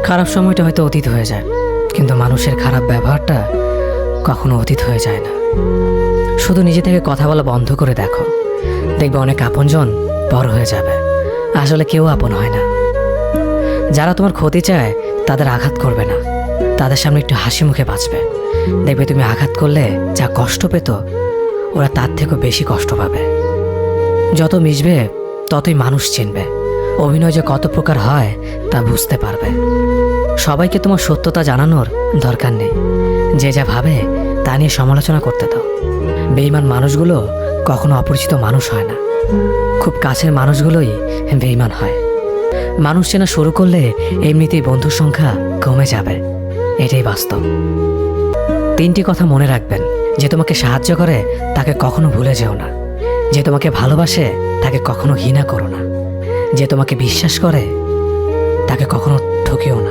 খারাপ সময়টা হয়তো অতীত হয়ে যায়, কিন্তু মানুষের খারাপ ব্যবহারটা কখনো অতীত হয়ে যায় না। শুধু নিজে থেকে কথা বলা বন্ধ করে দেখো, দেখবে অনেক আপনজন পর হয়ে যাবে। আসলে কেউ আপন হয় না। যারা তোমার ক্ষতি চায় তাদের আঘাত করবে না, তাদের সামনে একটু হাসি মুখে বাঁচবে। দেখবে তুমি আঘাত করলে যা কষ্ট পেত, ওরা তার থেকেও বেশি কষ্ট পাবে। যত মিশবে ততই মানুষ চিনবে, অভিনয় যে কত প্রকার হয় তা বুঝতে পারবে। সবাইকে তোমার সত্যতা জানানোর দরকার নেই, যে যা ভাবে তা নিয়ে সমালোচনা করতে দাও। বেঈমান মানুষগুলো কখনো অপরিচিত মানুষ হয় না, খুব কাছের মানুষগুলোই বেঈমান হয়। মানুষ চেনা শুরু করলে এমনিতেই বন্ধুর সংখ্যা কমে যাবে, এটাই বাস্তব। 3টি কথা মনে রাখবেন: যে তোমাকে সাহায্য করে তাকে কখনো ভুলে যেও না, যে তোমাকে ভালোবাসে তাকে কখনো ঘৃণা করো না, যে তোমাকে বিশ্বাস করে তাকে কখনো ঠকিও না।